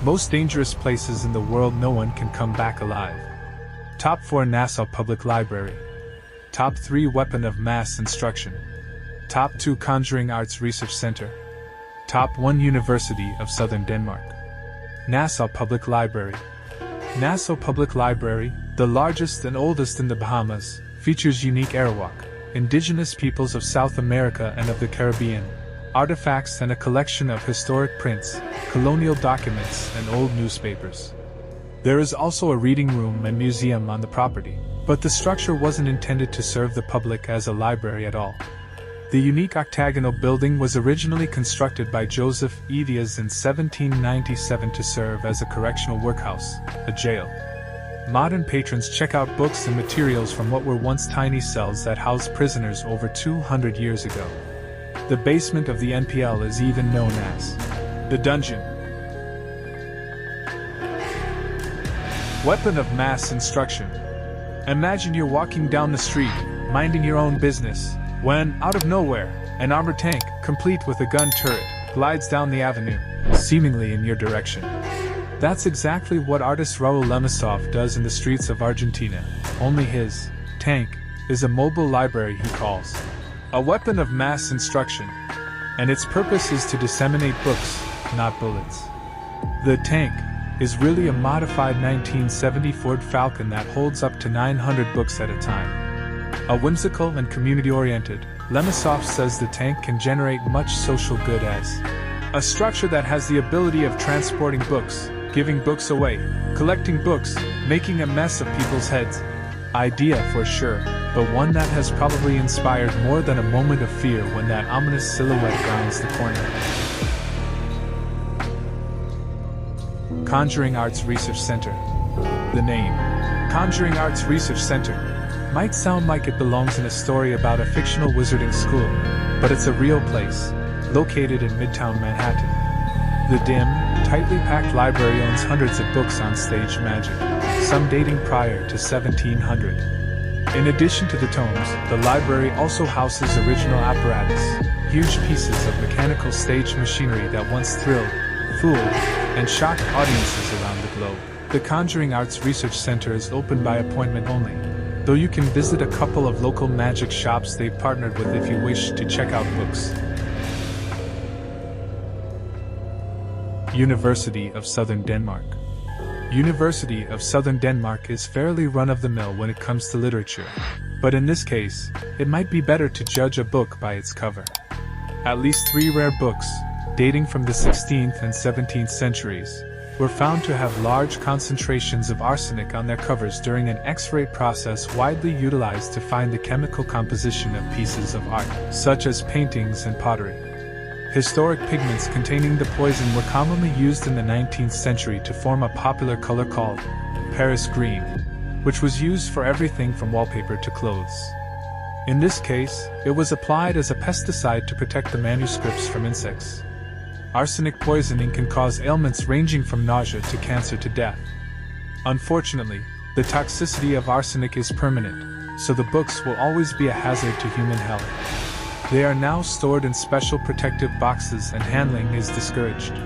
Most dangerous places in the world no one can come back alive. Top 4 Nassau Public Library. Top 3 Weapon of Mass Instruction. Top 2 Conjuring Arts Research Center. Top 1 University of Southern Denmark. Nassau Public Library. Nassau Public Library, the largest and oldest in the Bahamas, features unique Arawak, indigenous peoples of South America and of the Caribbean, artifacts and a collection of historic prints, colonial documents, and old newspapers. There is also a reading room and museum on the property, but the structure wasn't intended to serve the public as a library at all. The unique octagonal building was originally constructed by Joseph Edias in 1797 to serve as a correctional workhouse, a jail. Modern patrons check out books and materials from what were once tiny cells that housed prisoners over 200 years ago. The basement of the NPL is even known as the dungeon. Weapon of mass instruction. Imagine you're walking down the street, minding your own business, when, out of nowhere, an armored tank, complete with a gun turret, glides down the avenue, seemingly in your direction. That's exactly what artist Raul Lemasov does in the streets of Argentina, only his tank is a mobile library he calls a weapon of mass instruction, and its purpose is to disseminate books, not bullets. The tank is really a modified 1970 Ford Falcon that holds up to 900 books at a time. A whimsical and community-oriented, Lemasov says the tank can generate much social good as a structure that has the ability of transporting books, giving books away, collecting books, making a mess of people's heads. Idea for sure, but one that has probably inspired more than a moment of fear when that ominous silhouette rounds the corner. Conjuring Arts Research Center. The name, Conjuring Arts Research Center, might sound like it belongs in a story about a fictional wizarding school, but it's a real place, located in Midtown Manhattan. The dim, tightly packed library owns hundreds of books on stage magic, some dating prior to 1700. In addition to the tomes, the library also houses original apparatus, huge pieces of mechanical stage machinery that once thrilled, fooled, and shocked audiences around the globe. The Conjuring Arts Research Center is open by appointment only, though you can visit a couple of local magic shops they've partnered with if you wish to check out books. University of Southern Denmark. University of Southern Denmark is fairly run-of-the-mill when it comes to literature, but in this case, it might be better to judge a book by its cover. At least 3 rare books, dating from the 16th and 17th centuries, were found to have large concentrations of arsenic on their covers during an X-ray process widely utilized to find the chemical composition of pieces of art, such as paintings and pottery. Historic pigments containing the poison were commonly used in the 19th century to form a popular color called Paris green, which was used for everything from wallpaper to clothes. In this case, it was applied as a pesticide to protect the manuscripts from insects. Arsenic poisoning can cause ailments ranging from nausea to cancer to death. Unfortunately, the toxicity of arsenic is permanent, so the books will always be a hazard to human health. They are now stored in special protective boxes and handling is discouraged.